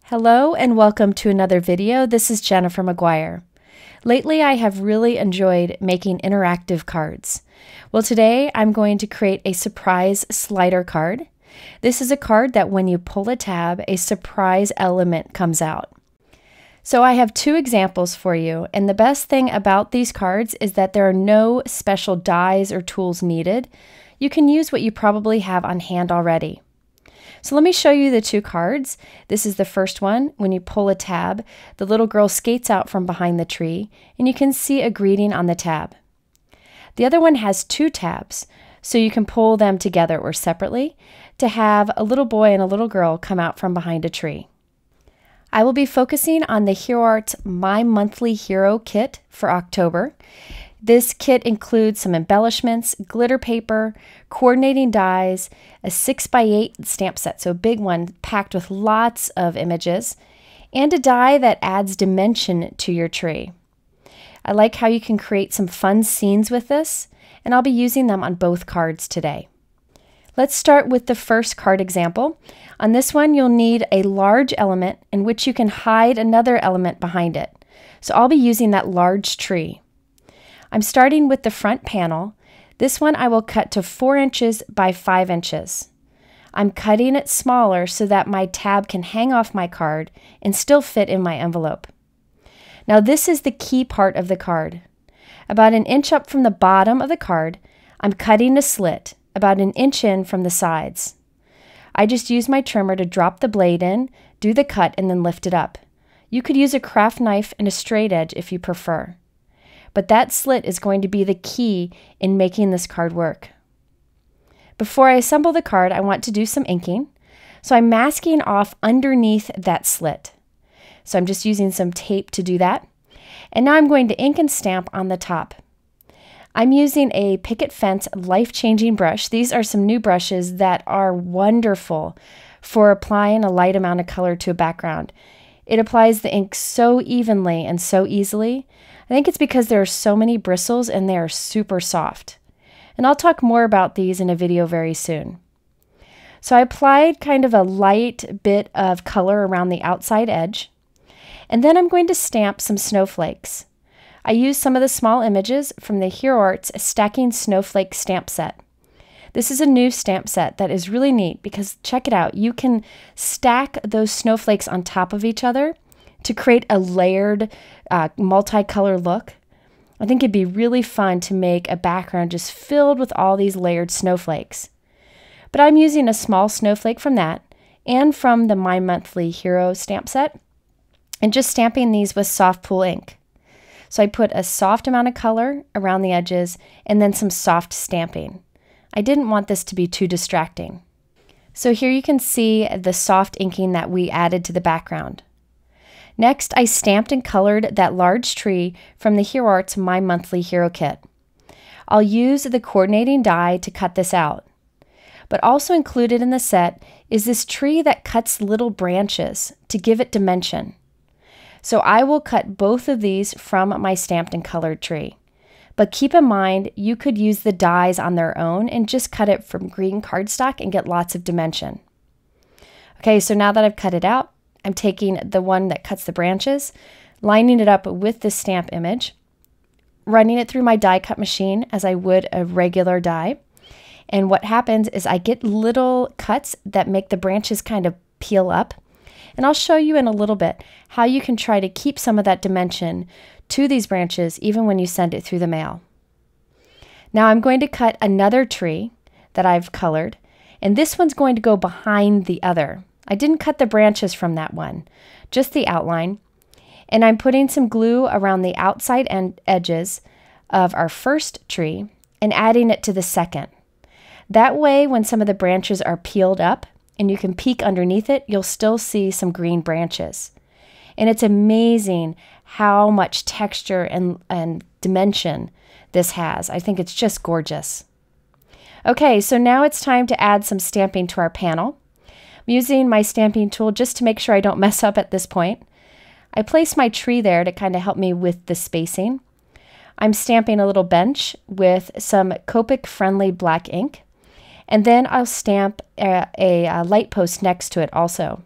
Hello and welcome to another video. This is Jennifer McGuire. Lately I have really enjoyed making interactive cards. Well, today I'm going to create a surprise slider card. This is a card that when you pull a tab, a surprise element comes out. So I have two examples for you, and the best thing about these cards is that there are no special dies or tools needed. You can use what you probably have on hand already. So let me show you the two cards. This is the first one. When you pull a tab, the little girl skates out from behind the tree, and you can see a greeting on the tab. The other one has two tabs, so you can pull them together or separately to have a little boy and a little girl come out from behind a tree. I will be focusing on the Hero Arts My Monthly Hero kit for October. This kit includes some embellishments, glitter paper, coordinating dies, a 6x8 stamp set, so a big one packed with lots of images, and a die that adds dimension to your tree. I like how you can create some fun scenes with this, and I'll be using them on both cards today. Let's start with the first card example. On this one, you'll need a large element in which you can hide another element behind it. So I'll be using that large tree. I'm starting with the front panel. This one I will cut to 4 inches by 5 inches. I'm cutting it smaller so that my tab can hang off my card and still fit in my envelope. Now this is the key part of the card. About 1 inch up from the bottom of the card, I'm cutting a slit about 1 inch in from the sides. I just use my trimmer to drop the blade in, do the cut, and then lift it up. You could use a craft knife and a straight edge if you prefer. But that slit is going to be the key in making this card work. Before I assemble the card, I want to do some inking. So I'm masking off underneath that slit. So I'm just using some tape to do that. And now I'm going to ink and stamp on the top. I'm using a Picket Fence life-changing brush. These are some new brushes that are wonderful for applying a light amount of color to a background. It applies the ink so evenly and so easily. I think it's because there are so many bristles and they are super soft. And I'll talk more about these in a video very soon. So I applied kind of a light bit of color around the outside edge. And then I'm going to stamp some snowflakes. I used some of the small images from the Hero Arts Stacking Snowflake stamp set. This is a new stamp set that is really neat because check it out. You can stack those snowflakes on top of each other to create a layered multicolor look. I think it'd be really fun to make a background just filled with all these layered snowflakes. But I'm using a small snowflake from that and from the My Monthly Hero stamp set and just stamping these with soft pool ink. So I put a soft amount of color around the edges and then some soft stamping. I didn't want this to be too distracting. So here you can see the soft inking that we added to the background. Next, I stamped and colored that large tree from the Hero Arts My Monthly Hero kit. I'll use the coordinating die to cut this out. But also included in the set is this tree that cuts little branches to give it dimension. So I will cut both of these from my stamped and colored tree. But keep in mind, you could use the dies on their own and just cut it from green cardstock and get lots of dimension. Okay, so now that I've cut it out, I'm taking the one that cuts the branches, lining it up with the stamp image, running it through my die cut machine as I would a regular die. And what happens is I get little cuts that make the branches kind of peel up. And I'll show you in a little bit how you can try to keep some of that dimension to these branches even when you send it through the mail. Now I'm going to cut another tree that I've colored, and this one's going to go behind the other. I didn't cut the branches from that one, just the outline. And I'm putting some glue around the outside edges of our first tree and adding it to the second. That way, when some of the branches are peeled up and you can peek underneath it, you'll still see some green branches. And it's amazing how much texture and dimension this has. I think it's just gorgeous. Okay, so now it's time to add some stamping to our panel. I'm using my stamping tool just to make sure I don't mess up at this point. I place my tree there to kind of help me with the spacing. I'm stamping a little bench with some Copic friendly black ink, and then I'll stamp a light post next to it also.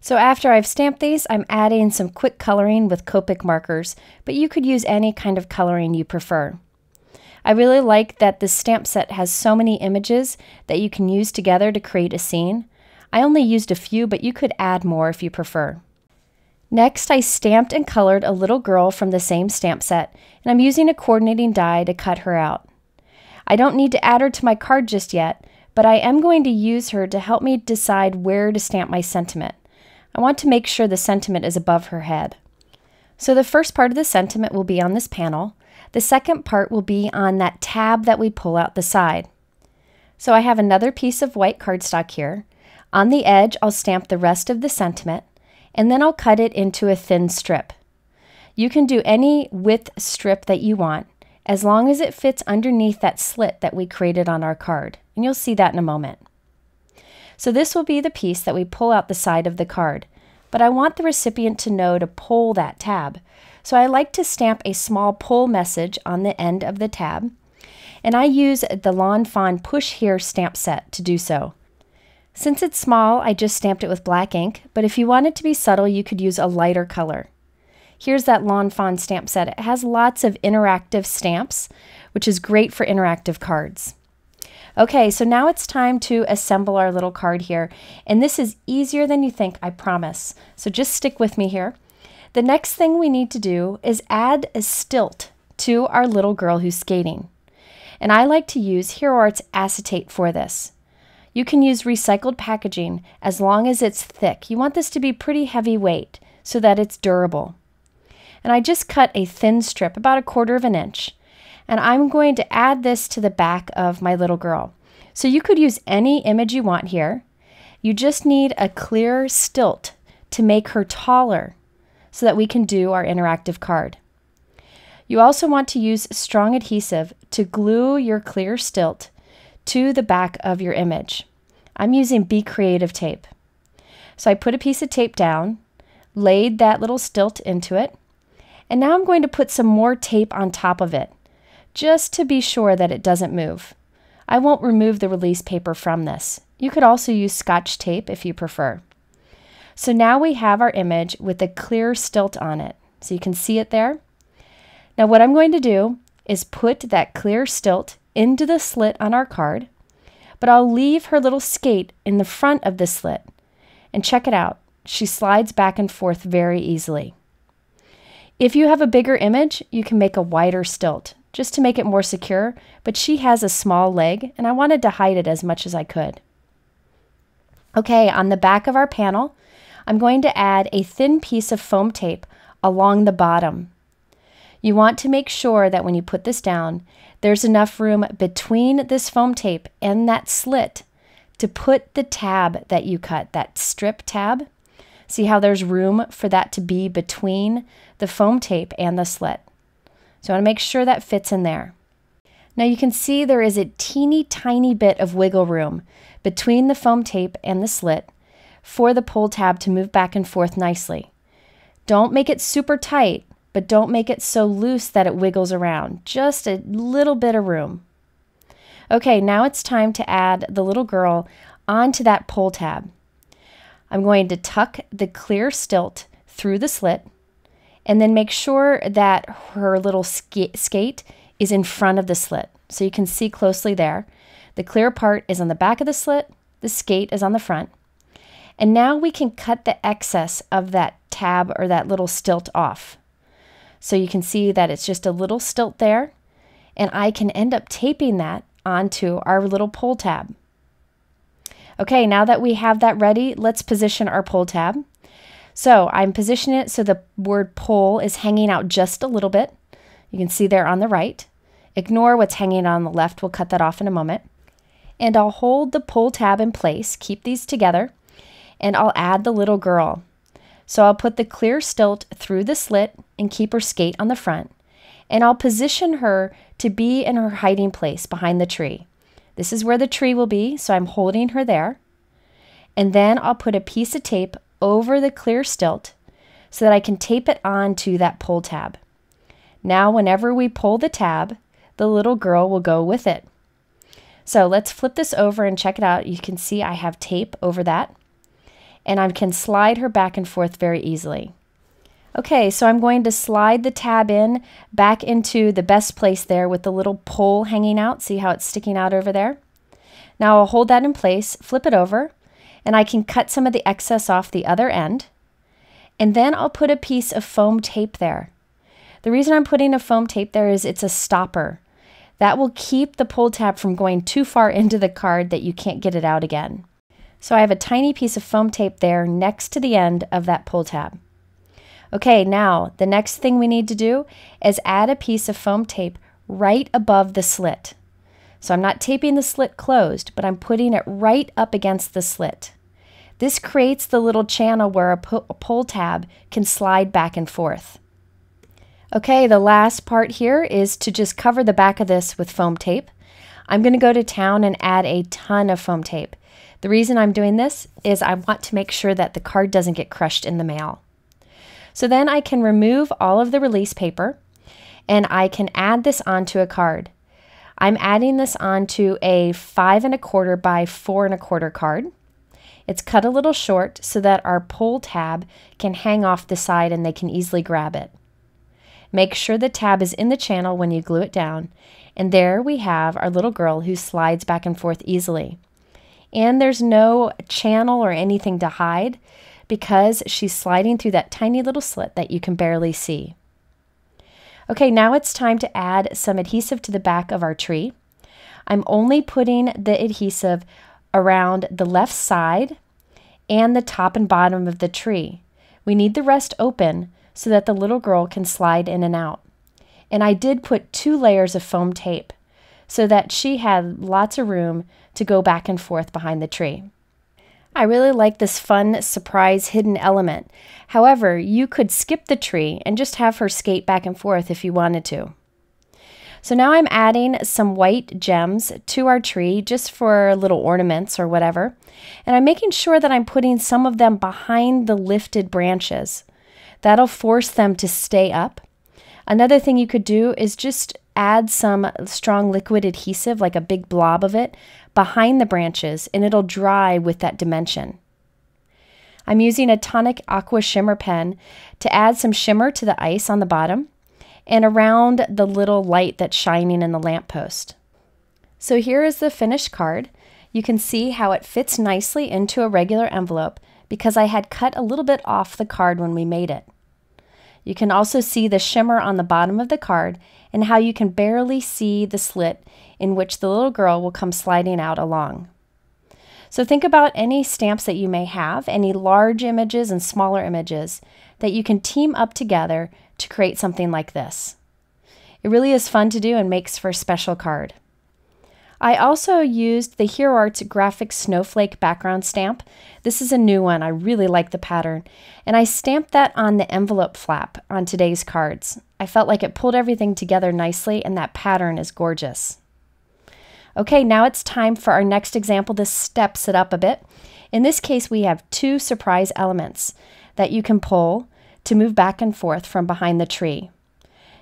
So after I've stamped these, I'm adding some quick coloring with Copic markers, but you could use any kind of coloring you prefer. I really like that this stamp set has so many images that you can use together to create a scene. I only used a few, but you could add more if you prefer. Next, I stamped and colored a little girl from the same stamp set, and I'm using a coordinating die to cut her out. I don't need to add her to my card just yet, but I am going to use her to help me decide where to stamp my sentiment. I want to make sure the sentiment is above her head. So the first part of the sentiment will be on this panel. The second part will be on that tab that we pull out the side. So I have another piece of white cardstock here. On the edge, I'll stamp the rest of the sentiment, and then I'll cut it into a thin strip. You can do any width strip that you want, as long as it fits underneath that slit that we created on our card, and you'll see that in a moment. So this will be the piece that we pull out the side of the card, but I want the recipient to know to pull that tab. So I like to stamp a small pull message on the end of the tab, and I use the Lawn Fawn Push Here stamp set to do so. Since it's small, I just stamped it with black ink, but if you want it to be subtle, you could use a lighter color. Here's that Lawn Fawn stamp set. It has lots of interactive stamps, which is great for interactive cards. Okay, so now it's time to assemble our little card here, and this is easier than you think, I promise. So just stick with me here. The next thing we need to do is add a stilt to our little girl who's skating. And I like to use Hero Art's Acetate for this. You can use recycled packaging as long as it's thick. You want this to be pretty heavyweight so that it's durable. And I just cut a thin strip, about 1/4 inch. And I'm going to add this to the back of my little girl. So you could use any image you want here. You just need a clear stilt to make her taller so that we can do our interactive card. You also want to use strong adhesive to glue your clear stilt to the back of your image. I'm using Be Creative tape. So I put a piece of tape down, laid that little stilt into it, and now I'm going to put some more tape on top of it, just to be sure that it doesn't move. I won't remove the release paper from this. You could also use Scotch tape if you prefer. So now we have our image with a clear stilt on it. So you can see it there. Now what I'm going to do is put that clear stilt into the slit on our card, but I'll leave her little skate in the front of the slit. And check it out. She slides back and forth very easily. If you have a bigger image, you can make a wider stilt, just to make it more secure, but she has a small leg, and I wanted to hide it as much as I could. Okay, on the back of our panel, I'm going to add a thin piece of foam tape along the bottom. You want to make sure that when you put this down, there's enough room between this foam tape and that slit to put the tab that you cut, that strip tab. See how there's room for that to be between the foam tape and the slit. So I want to make sure that fits in there. Now you can see there is a teeny tiny bit of wiggle room between the foam tape and the slit for the pull tab to move back and forth nicely. Don't make it super tight, but don't make it so loose that it wiggles around. Just a little bit of room. Okay, now it's time to add the little girl onto that pull tab. I'm going to tuck the clear stilt through the slit and then make sure that her little skate is in front of the slit. So you can see closely there. The clear part is on the back of the slit, the skate is on the front. And now we can cut the excess of that tab or that little stilt off. So you can see that it's just a little stilt there, and I can end up taping that onto our little pull tab. Okay, now that we have that ready, let's position our pull tab. So I'm positioning it so the word pull is hanging out just a little bit. You can see there on the right. Ignore what's hanging on the left. We'll cut that off in a moment. And I'll hold the pull tab in place, keep these together, and I'll add the little girl. So I'll put the clear stilt through the slit and keep her skate on the front. And I'll position her to be in her hiding place behind the tree. This is where the tree will be, so I'm holding her there. And then I'll put a piece of tape over the clear stilt so that I can tape it onto that pull tab. Now whenever we pull the tab, the little girl will go with it. So let's flip this over and check it out. You can see I have tape over that. and I can slide her back and forth very easily. Okay, so I'm going to slide the tab in back into the best place there with the little pole hanging out. See how it's sticking out over there? Now I'll hold that in place, flip it over, and I can cut some of the excess off the other end. And then I'll put a piece of foam tape there. The reason I'm putting a foam tape there is it's a stopper. That will keep the pull tab from going too far into the card that you can't get it out again. So I have a tiny piece of foam tape there next to the end of that pull tab. Okay, now the next thing we need to do is add a piece of foam tape right above the slit. So I'm not taping the slit closed, but I'm putting it right up against the slit. This creates the little channel where a pull tab can slide back and forth. Okay, the last part here is to just cover the back of this with foam tape. I'm going to go to town and add a ton of foam tape. The reason I'm doing this is I want to make sure that the card doesn't get crushed in the mail. So then I can remove all of the release paper and I can add this onto a card. I'm adding this onto a 5 1/4 by 4 1/4 card. It's cut a little short so that our pull tab can hang off the side and they can easily grab it. Make sure the tab is in the channel when you glue it down, and there we have our little girl who slides back and forth easily. And there's no channel or anything to hide because she's sliding through that tiny little slit that you can barely see. Okay, now it's time to add some adhesive to the back of our tree. I'm only putting the adhesive around the left side and the top and bottom of the tree. We need the rest open so that the little girl can slide in and out. And I did put 2 layers of foam tape so that she had lots of room to go back and forth behind the tree. I really like this fun surprise hidden element. However, you could skip the tree and just have her skate back and forth if you wanted to. So now I'm adding some white gems to our tree just for little ornaments or whatever. And I'm making sure that I'm putting some of them behind the lifted branches. That'll force them to stay up. Another thing you could do is just add some strong liquid adhesive, like a big blob of it, behind the branches, and it'll dry with that dimension. I'm using a Tonic Aqua Shimmer pen to add some shimmer to the ice on the bottom and around the little light that's shining in the lamppost. So here is the finished card. You can see how it fits nicely into a regular envelope because I had cut a little bit off the card when we made it. You can also see the shimmer on the bottom of the card and how you can barely see the slit in which the little girl will come sliding out along. So think about any stamps that you may have, any large images and smaller images that you can team up together to create something like this. It really is fun to do and makes for a special card. I also used the Hero Arts Graphic Snowflake background stamp. This is a new one. I really like the pattern. And I stamped that on the envelope flap on today's cards. I felt like it pulled everything together nicely, and that pattern is gorgeous. Okay, now it's time for our next example. This steps it up a bit. In this case, we have 2 surprise elements that you can pull to move back and forth from behind the tree.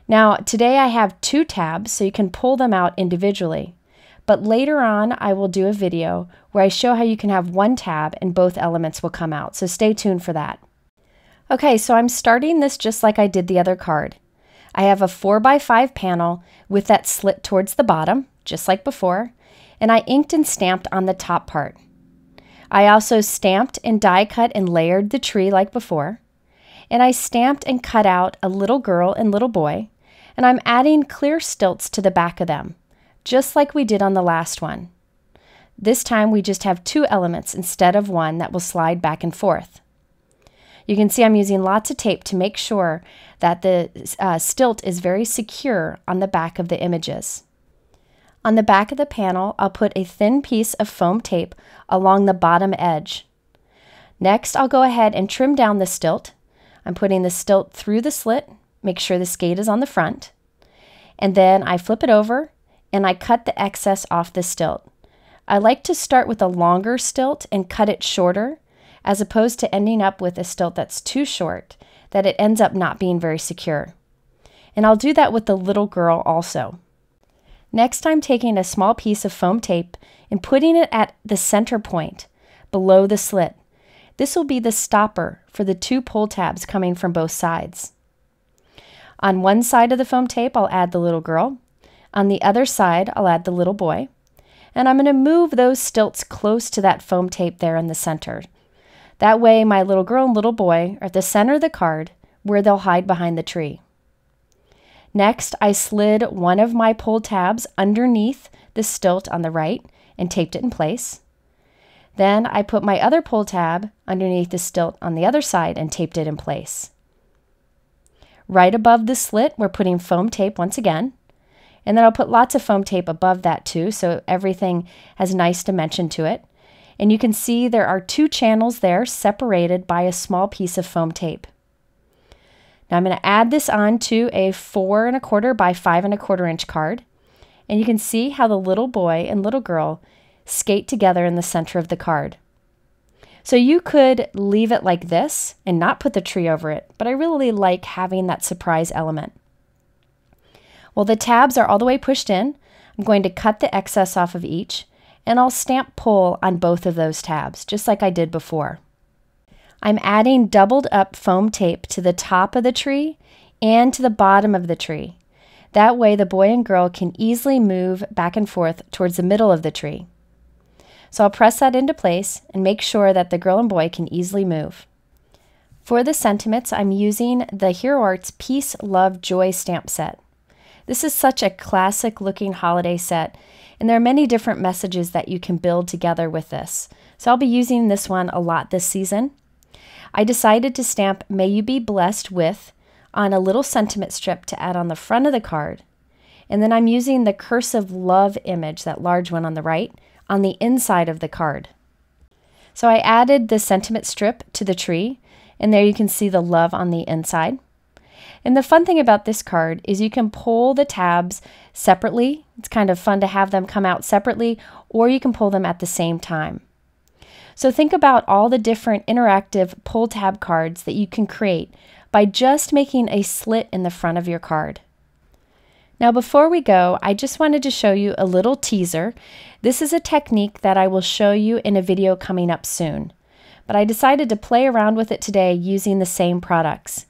Now, today I have 2 tabs, so you can pull them out individually. But later on, I will do a video where I show how you can have 1 tab and both elements will come out. So stay tuned for that. Okay, so I'm starting this just like I did the other card. I have a 4 by 5 panel with that slit towards the bottom, just like before, and I inked and stamped on the top part. I also stamped and die cut and layered the tree like before, and I stamped and cut out a little girl and little boy, and I'm adding clear stilts to the back of them, just like we did on the last one. This time we just have 2 elements instead of 1 that will slide back and forth. You can see I'm using lots of tape to make sure that the stilt is very secure on the back of the images. On the back of the panel, I'll put a thin piece of foam tape along the bottom edge. Next, I'll go ahead and trim down the stilt. I'm putting the stilt through the slit, make sure the skate is on the front, and then I flip it over and I cut the excess off the stilt. I like to start with a longer stilt and cut it shorter, as opposed to ending up with a stilt that's too short, that it ends up not being very secure. And I'll do that with the little girl also. Next, I'm taking a small piece of foam tape and putting it at the center point, below the slit. This will be the stopper for the 2 pull tabs coming from both sides. On one side of the foam tape, I'll add the little girl. On the other side, I'll add the little boy. And I'm going to move those stilts close to that foam tape there in the center. That way, my little girl and little boy are at the center of the card where they'll hide behind the tree. Next, I slid one of my pull tabs underneath the stilt on the right and taped it in place. Then I put my other pull tab underneath the stilt on the other side and taped it in place. Right above the slit, we're putting foam tape once again. And then I'll put lots of foam tape above that too, so everything has nice dimension to it. And you can see there are 2 channels there separated by a small piece of foam tape. Now I'm going to add this on to a 4 1/4 by 5 1/4 inch card. And you can see how the little boy and little girl skate together in the center of the card. So you could leave it like this and not put the tree over it, but I really like having that surprise element. Well, the tabs are all the way pushed in. I'm going to cut the excess off of each, and I'll stamp pull on both of those tabs, just like I did before. I'm adding doubled up foam tape to the top of the tree and to the bottom of the tree. That way the boy and girl can easily move back and forth towards the middle of the tree. So I'll press that into place and make sure that the girl and boy can easily move. For the sentiments, I'm using the Hero Arts Peace, Love, Joy stamp set. This is such a classic looking holiday set, and there are many different messages that you can build together with this. So I'll be using this one a lot this season. I decided to stamp May You Be Blessed With on a little sentiment strip to add on the front of the card. And then I'm using the cursive love image, that large one on the right, on the inside of the card. So I added the sentiment strip to the tree, and there you can see the love on the inside. And the fun thing about this card is you can pull the tabs separately. It's kind of fun to have them come out separately, or you can pull them at the same time. So think about all the different interactive pull tab cards that you can create by just making a slit in the front of your card. Now before we go, I just wanted to show you a little teaser. This is a technique that I will show you in a video coming up soon, but I decided to play around with it today using the same products.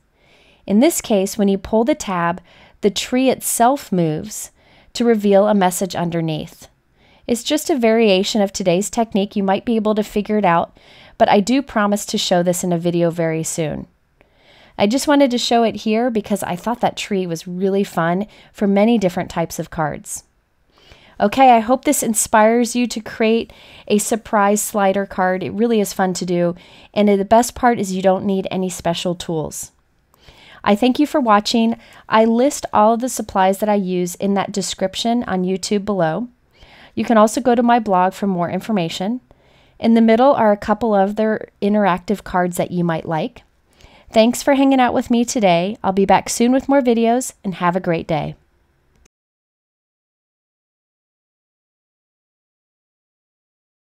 In this case, when you pull the tab, the tree itself moves to reveal a message underneath. It's just a variation of today's technique. You might be able to figure it out, but I do promise to show this in a video very soon. I just wanted to show it here because I thought that tree was really fun for many different types of cards. Okay, I hope this inspires you to create a surprise slider card. It really is fun to do, and the best part is you don't need any special tools. I thank you for watching. I list all of the supplies that I use in that description on YouTube below. You can also go to my blog for more information. In the middle are a couple of other interactive cards that you might like. Thanks for hanging out with me today. I'll be back soon with more videos, and have a great day.